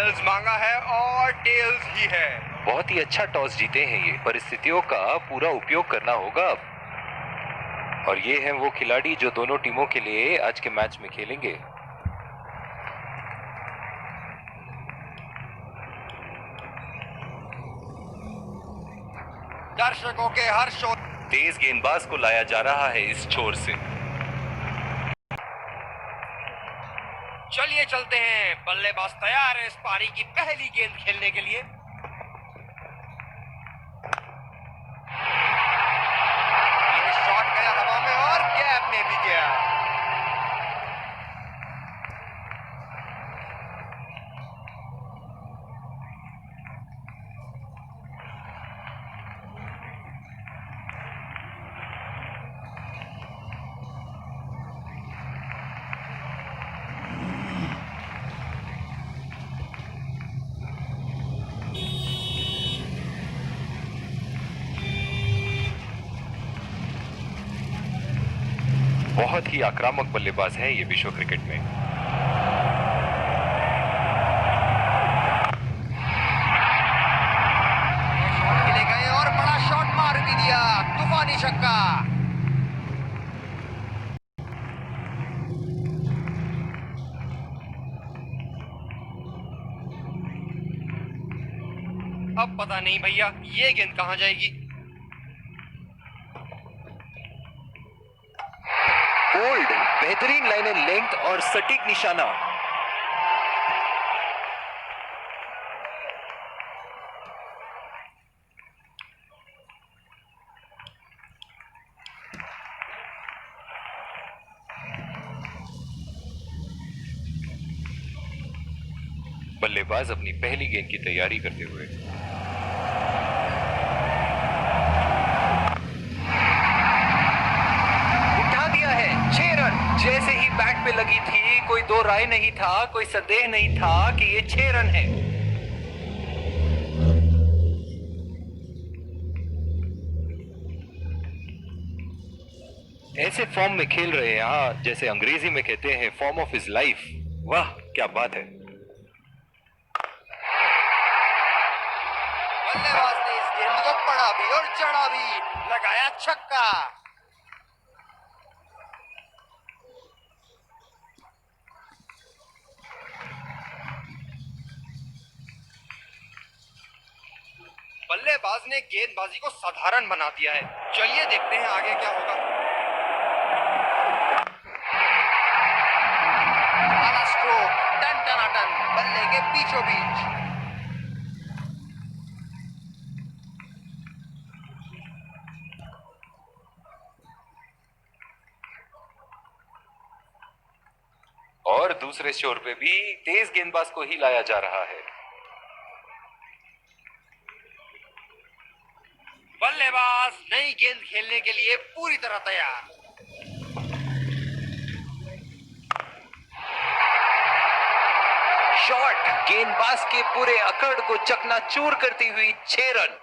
Tales मांगा है और टेल्स ही है। बहुत ही अच्छा टॉस जीते हैं ये। परिस्थितियों का पूरा उपयोग करना होगा अब। और ये हैं वो खिलाड़ी जो दोनों टीमों के लिए आज के मैच में खेलेंगे। दर्शकों के हर्ष और तेज गेंदबाज को लाया जा रहा है इस छोर से। चलिए चलते हैं। बल्लेबाज तैयार है इस पारी की पहली गेंद खेलने के लिए। यह शॉट गया हवा में और गैप में भी गया। बहुत ही आक्रामक बल्लेबाज है ये विश्व क्रिकेट में। शॉट खेले गए और बड़ा शॉट मार भी दिया। तूफानी छक्का। अब पता नहीं भैया ये गेंद कहां जाएगी। बोल्ड, बेहतरीन लाइन लेंथ और सटीक निशाना। बल्लेबाज अपनी पहली गेंद की तैयारी करते हुए। उठा दिया है 6 रन। जैसे ही बैट पे लगी थी कोई दो राय नहीं था, कोई संदेह नहीं था कि ये 6 रन है। ऐसे फॉर्म में खेल रहे हैं यहाँ, जैसे अंग्रेजी में कहते हैं फॉर्म ऑफ हिज लाइफ। वाह क्या बात है। बल्लेबाज ने इस गेंद को पड़ा भी और चढ़ा भी। लगाया छक्का। बल्लेबाज ने गेंदबाजी को साधारण बना दिया है। चलिए देखते हैं आगे क्या होगा। आला स्ट्रोक, टन टनाटन, बल्ले के बीचों बीच। और दूसरे छोर पे भी तेज गेंदबाज को ही लाया जा रहा है। बल्लेबाज नई गेंद खेलने के लिए पूरी तरह तैयार। शॉट गेंदबाज के पूरे अकड़ को चकनाचूर करती हुई 6 रन।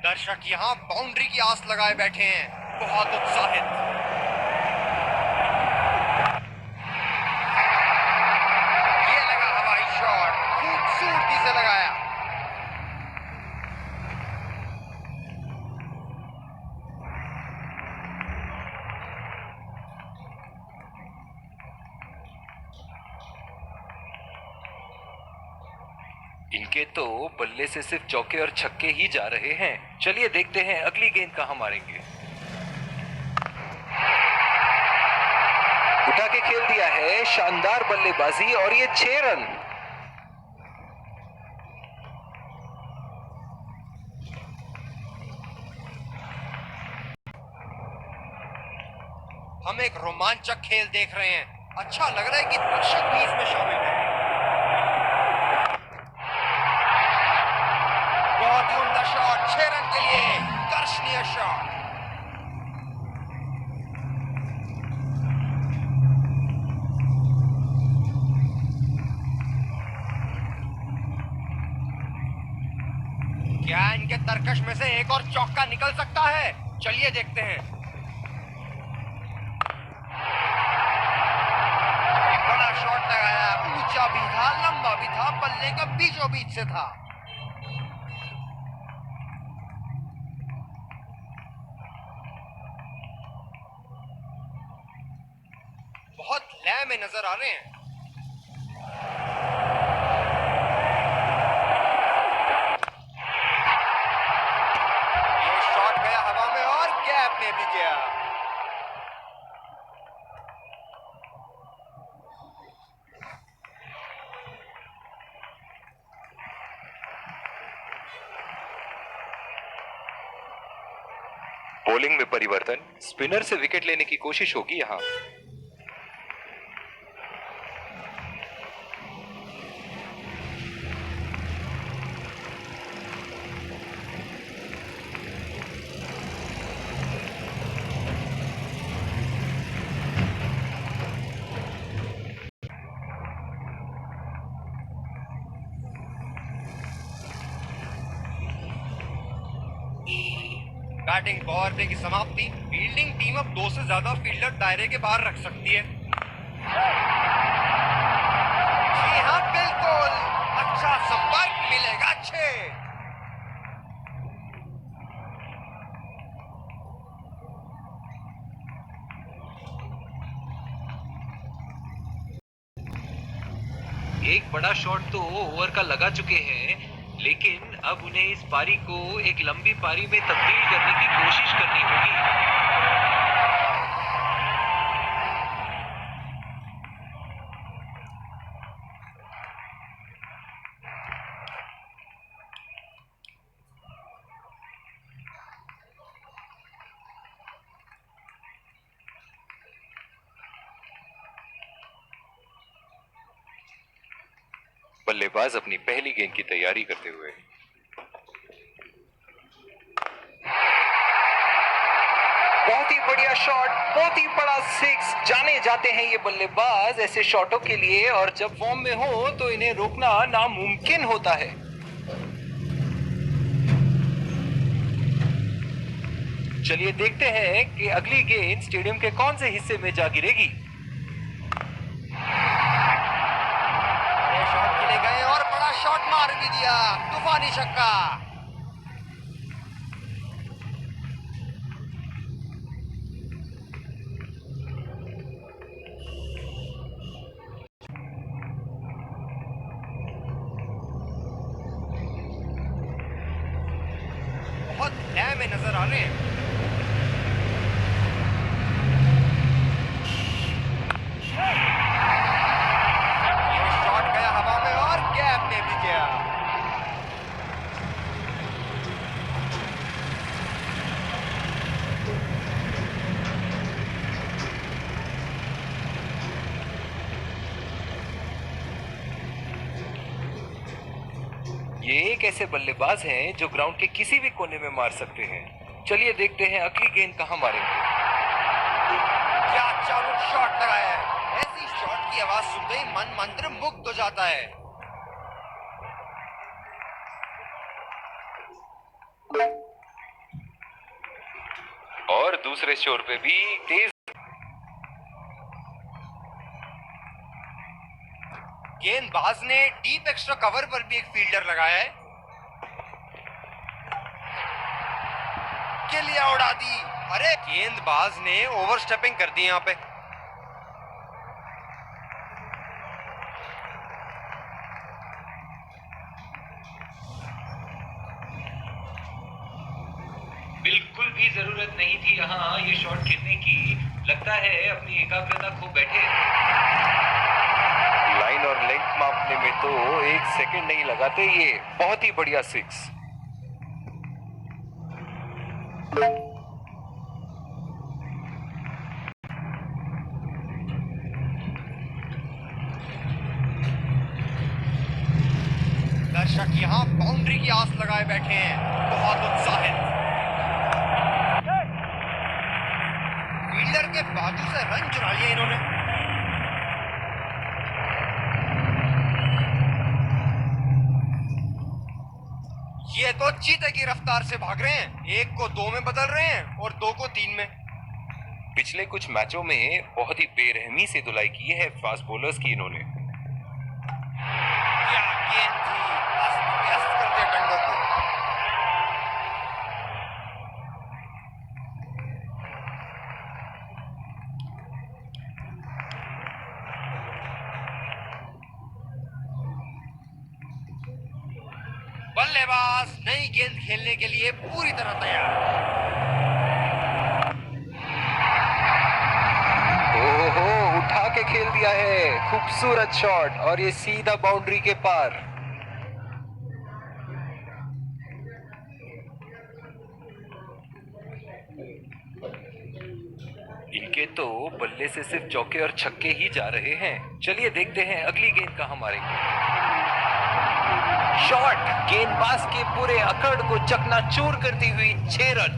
दर्शक यहां बाउंड्री की आस लगाए बैठे हैं, बहुत उत्साहित। ये लगा हवाई शॉट, खूबसूरती से लगाया। इनके तो बल्ले से सिर्फ चौके और छक्के ही जा रहे हैं। चलिए देखते हैं अगली गेंद कहां मारेंगे। उठा के खेल दिया है, शानदार बल्लेबाजी और ये 6 रन। हम एक रोमांचक खेल देख रहे हैं। अच्छा लग रहा है कि दर्शक भी इसमें शामिल हैं। बहुत ही उम्दा शॉट, 6 रन के लिए दर्शनीय शॉट। क्या इनके तरकश में से एक और चौका निकल सकता है? चलिए देखते हैं। एक बड़ा शॉट लगाया, ऊंचा भी था, लंबा भी था, बल्ले का बीचों बीच से था। बहुत लय में नजर आ रहे हैं। ये शॉट गया हवा में और गैप में भी गया। बॉलिंग में परिवर्तन, स्पिनर से विकेट लेने की कोशिश होगी यहां। बैटिंग पावर प्ले की समाप्ति। फील्डिंग टीम अब 2 से ज्यादा फील्डर दायरे के बाहर रख सकती है। जी हाँ, बिल्कुल। अच्छा संपर्क मिलेगा। 6। एक बड़ा शॉट तो ओवर का लगा चुके हैं, लेकिन अब उन्हें इस पारी को एक लंबी पारी में तब्दील करने की कोशिश करनी होगी। बल्लेबाज अपनी पहली गेंद की तैयारी करते हुए। बहुत ही बढ़िया शॉट, बहुत ही बड़ा 6। जाने जाते हैं ये बल्लेबाज ऐसे शॉटों के लिए, और जब फॉर्म में हो तो इन्हें रोकना नामुमकिन होता है। चलिए देखते हैं कि अगली गेंद स्टेडियम के कौन से हिस्से में जा गिरेगी। शॉट के लिए गए और बड़ा शॉट मार भी दिया। तूफानी छक्का। बहुत लय में नजर आ रहे हैं। ये शॉट गया हवा में और गैप में भी गया। ये एक ऐसे बल्लेबाज हैं जो ग्राउंड के किसी भी कोने में मार सकते हैं। चलिए देखते हैं अगली गेंद कहां मारेंगे। क्या चालू शॉट लगाया है। ऐसी शॉट की आवाज सुनते ही मन मंत्र मुग्ध हो जाता है। और दूसरे शोर पे भी तेज। गेंदबाज ने डीप एक्स्ट्रा कवर पर भी एक फील्डर लगाया है। के लिए उड़ा दी। अरे गेंदबाज ने ओवरस्टेपिंग कर दी यहां पे। बिल्कुल भी जरूरत नहीं थी यहाँ ये शॉट खेलने की। लगता है अपनी एकाग्रता खो बैठे। लाइन और लेंथ मापने में तो 1 सेकंड नहीं लगाते ये। बहुत ही बढ़िया 6। दर्शक यहाँ बाउंड्री की आस लगाए बैठे हैं, बहुत उत्साहित। फील्डर के बाजू से रन चुरा लिया इन्होंने। ये तो चीते की रफ्तार से भाग रहे हैं, एक को 2 में बदल रहे हैं और 2 को 3 में। पिछले कुछ मैचों में बहुत ही बेरहमी से धुलाई की है फास्ट बॉलर्स की इन्होंने। क्या गेंद थी, अस्त व्यस्त कर दिया डंडों को। बल्लेबाज नई गेंद खेलने के लिए पूरी तरह तैयार। ओहो, उठा के खेल दिया है, खूबसूरत शॉट और ये सीधा बाउंड्री के पार। इनके तो बल्ले से सिर्फ चौके और छक्के ही जा रहे हैं। चलिए देखते हैं अगली गेंद कहां मारेंगे। शॉट गेंदबाज के पूरे अकड़ को चकनाचूर करती हुई 6 रन।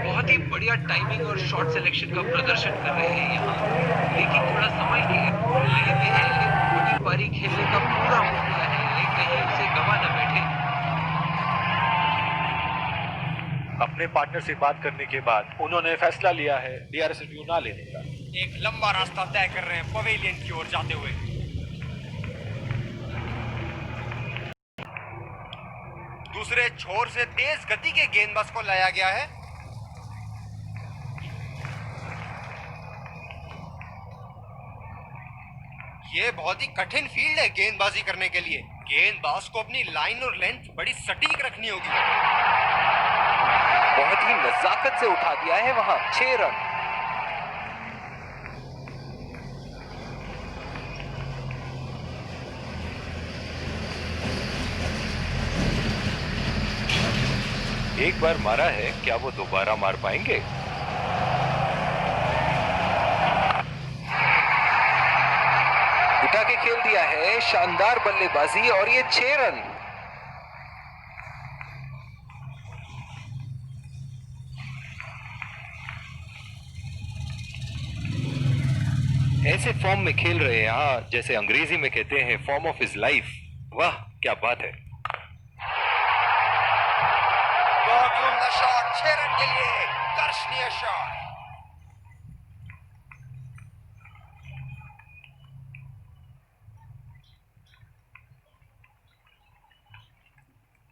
बहुत ही बढ़िया टाइमिंग और शॉट सिलेक्शन का प्रदर्शन कर रहे हैं यहाँ, लेकिन थोड़ा समय के लिए में है। बड़ी पारी खेलने का पूरा मौका है, कहीं उसे गवा न बैठे। अपने पार्टनर से बात करने के बाद उन्होंने फैसला लिया है डीआरएस रिव्यू ना लेने का। एक लंबा रास्ता तय कर रहे हैं पवेलियन की ओर जाते हुए। दूसरे छोर से तेज गति के गेंदबाज को लाया गया है। ये बहुत ही कठिन फील्ड है गेंदबाजी करने के लिए। गेंदबाज को अपनी लाइन और लेंथ बड़ी सटीक रखनी होगी। बहुत ही नजाकत से उठा दिया है वहां, 6 रन। एक बार मारा है, क्या वो दोबारा मार पाएंगे? उठा के खेल दिया है, शानदार बल्लेबाजी और ये 6 रन। ऐसे फॉर्म में खेल रहे हैं यहाँ, जैसे अंग्रेजी में कहते हैं फॉर्म ऑफ हिज लाइफ। वाह क्या बात है। बहुत ही उम्दा शॉट, 6 रन के लिए दर्शनीय शॉट।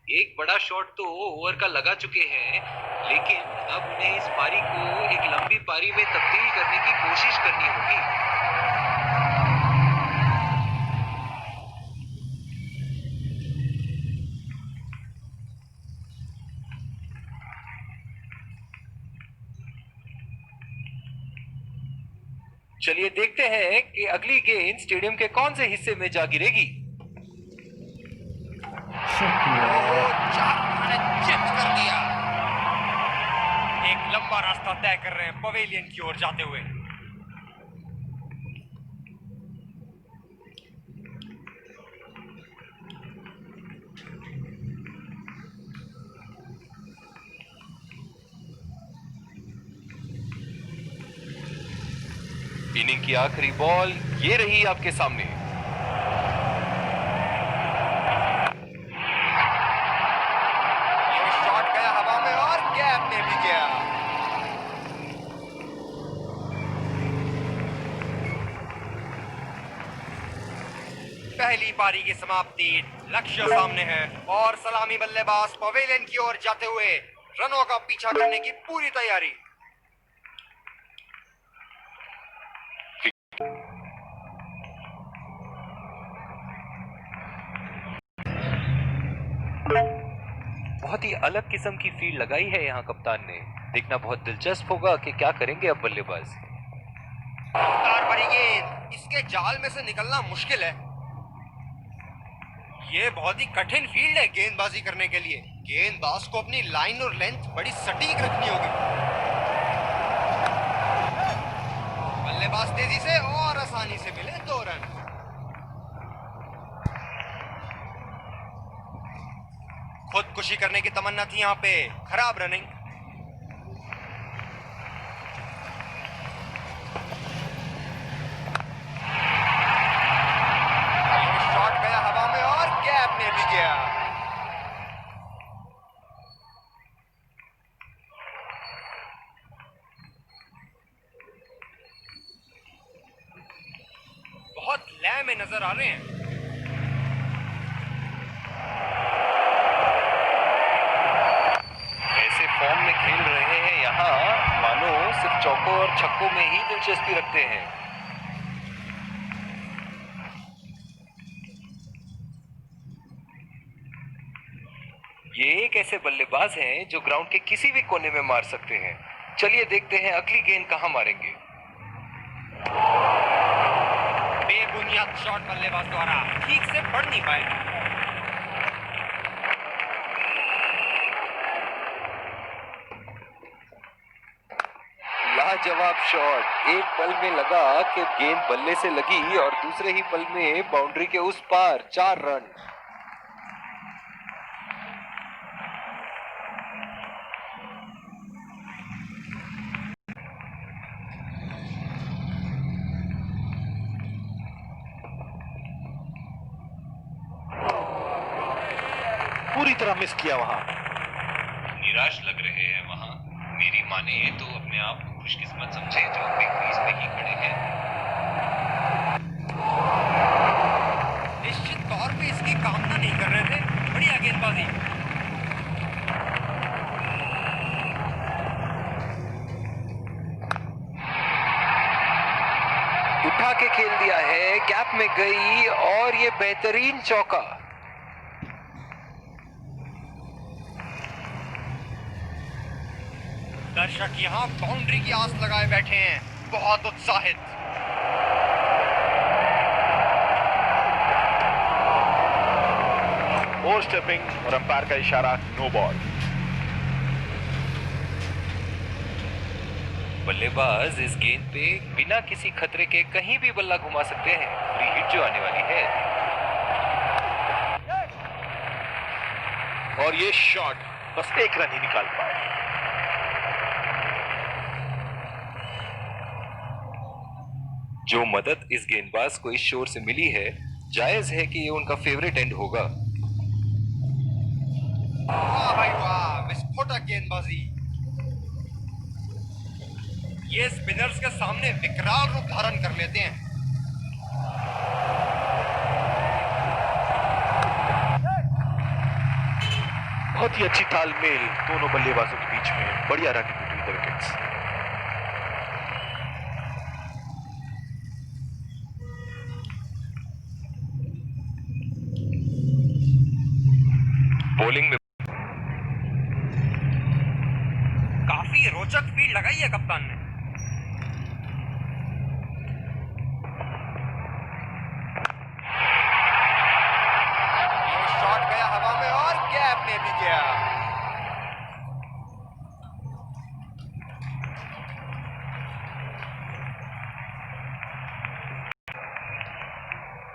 एक बड़ा शॉट तो ओवर का लगा चुके हैं, लेकिन अब उन्हें इस पारी को एक लंबी पारी में तब्दील करने की कोशिश करनी होगी। चलिए देखते हैं कि अगली गेंद स्टेडियम के कौन से हिस्से में जा गिरेगी। चिप्स कर दिया। एक लंबा रास्ता तय कर रहे हैं पवेलियन की ओर जाते हुए। इनिंग की आखिरी बॉल ये रही आपके सामने। ये शॉट गया हवा में और गैप में भी गया। पहली पारी की समाप्ति, लक्ष्य सामने है और सलामी बल्लेबाज पवेलियन की ओर जाते हुए रनों का पीछा करने की पूरी तैयारी। बहुत ही अलग किस्म की फील्ड लगाई है यहाँ कप्तान ने। देखना बहुत दिलचस्प होगा कि क्या करेंगे अब बल्लेबाज। रफ्तार भरी गेंद, इसके जाल में से निकलना मुश्किल है। ये बहुत ही कठिन फील्ड है गेंदबाजी करने के लिए। गेंदबाज को अपनी लाइन और लेंथ बड़ी सटीक रखनी होगी। बल्लेबाज तेजी से और आसानी से मिले 2 रन। खुदकुशी करने की तमन्ना थी यहाँ पे, खराब रनिंग। में नजर आ रहे हैं। ऐसे फॉर्म में खेल रहे हैं यहाँ, मानो सिर्फ चौकों और छक्कों में ही दिलचस्पी रखते हैं। ये एक ऐसे बल्लेबाज हैं जो ग्राउंड के किसी भी कोने में मार सकते हैं। चलिए देखते हैं अगली गेंद कहां मारेंगे। बेबुनियाद शॉट बल्लेबाज द्वारा ठीक से पढ़ नहीं पाए। लाजवाब शॉट। एक पल में लगा कि गेंद बल्ले से लगी और दूसरे ही पल में बाउंड्री के उस पार 4 रन। पूरी तरह मिस किया वहां। निराश लग रहे हैं वहां। मेरी माने तो अपने आप को खुशकिस्मत समझे जो अपने क्रीज पे ही खड़े हैं। निश्चित तौर पे इसकी कामना नहीं कर रहे थे। बढ़िया गेंदबाजी। उठा के खेल दिया है, गैप में गई और ये बेहतरीन चौका। दर्शक यहाँ बाउंड्री की आस लगाए बैठे हैं, बहुत उत्साहित। ओवर स्टेपिंग और अंपायर का इशारा, नो बॉल। बल्लेबाज इस गेंद पे बिना किसी खतरे के कहीं भी बल्ला घुमा सकते हैं। फ्री हिट जो आने वाली है। और ये शॉट बस 1 रन ही निकाल पाए। जो मदद इस गेंदबाज को इस शोर से मिली है, जायज है कि ये उनका फेवरेट एंड होगा। वाह भाई वाह, विस्फोटक गेंदबाजी। ये स्पिनर्स के सामने विकराल रूप धारण कर लेते हैं। बहुत ही अच्छी तालमेल दोनों बल्लेबाजों के बीच में। बढ़िया running between the wickets. Bowling में काफी रोचक फील्ड लगाई है कप्तान ने। ये शॉट गया हवा में और गैप में भी गया।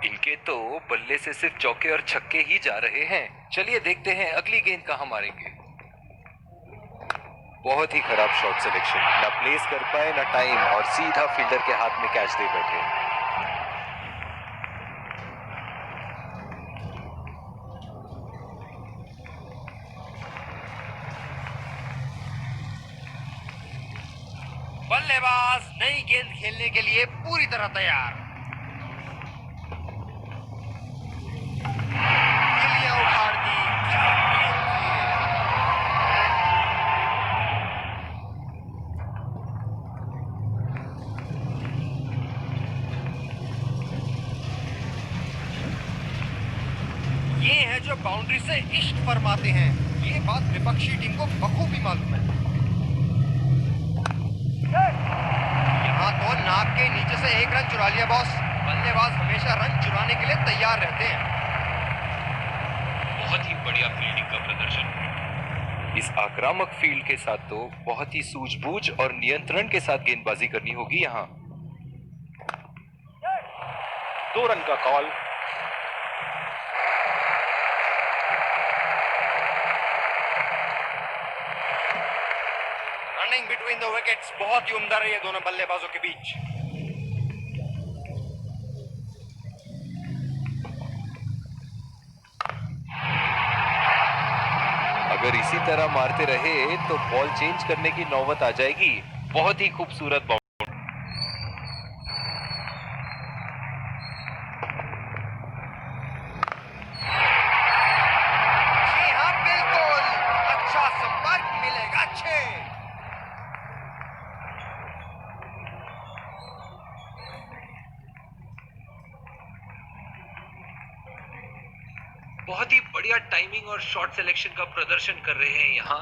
इनके तो बल्ले से सिर्फ चौके और छक्के ही जा रहे हैं। चलिए देखते हैं अगली गेंद कहां मारेंगे। बहुत ही खराब शॉट सिलेक्शन। ना प्लेस कर पाए ना टाइम, और सीधा फील्डर के हाथ में कैच दे बैठे। बल्लेबाज नई गेंद खेलने के लिए पूरी तरह तैयार। गिल्लियां उखाड़ दी। ये है जो बाउंड्री से इश्क फरमाते हैं। ये बात विपक्षी टीम को बखूबी मालूम है। यहाँ तो नाक के नीचे से 1 रन चुरा लिया बॉस। बल्लेबाज हमेशा रन चुराने के लिए तैयार रहते हैं। बहुत ही बढ़िया फील्डिंग का प्रदर्शन। इस आक्रामक फील्ड के साथ तो बहुत ही सूझबूझ और नियंत्रण के साथ गेंदबाजी करनी होगी यहाँ। 2 रन का call. Running between the wickets बहुत ही उम्दा रही है दोनों बल्लेबाजों के बीच। अगर इसी तरह मारते रहे तो बॉल चेंज करने की नौबत आ जाएगी। बहुत ही खूबसूरत बॉल। बहुत ही बढ़िया टाइमिंग और शॉट सिलेक्शन का प्रदर्शन कर रहे हैं यहाँ,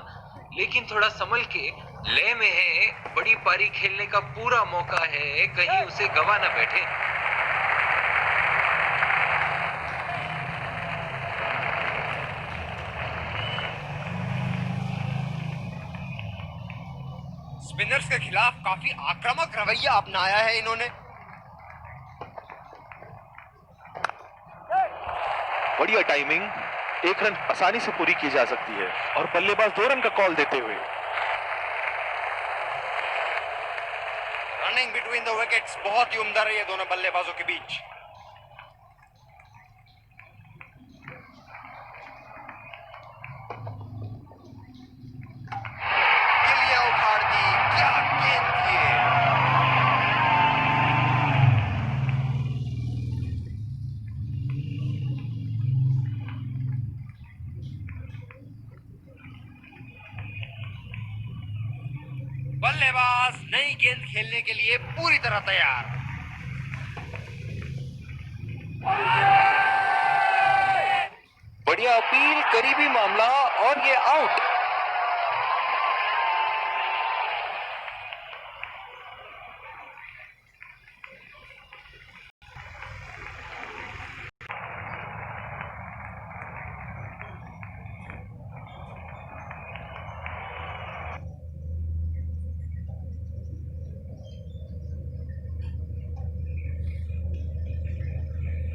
लेकिन थोड़ा संभल के। लय में है, बड़ी पारी खेलने का पूरा मौका है, कहीं उसे गवा न बैठे। स्पिनर्स के खिलाफ काफी आक्रामक रवैया अपनाया है इन्होंने। बढ़िया टाइमिंग, 1 रन आसानी से पूरी की जा सकती है और बल्लेबाज 2 रन का कॉल देते हुए। रनिंग बिटवीन द विकेट्स बहुत ही उम्दा रही है दोनों बल्लेबाजों के बीच। गिलियां उखाड़ दी, क्या गेंद थी ये। बल्लेबाज नई गेंद खेलने के लिए पूरी तरह तैयार। बढ़िया अपील, करीबी मामला और ये आउट।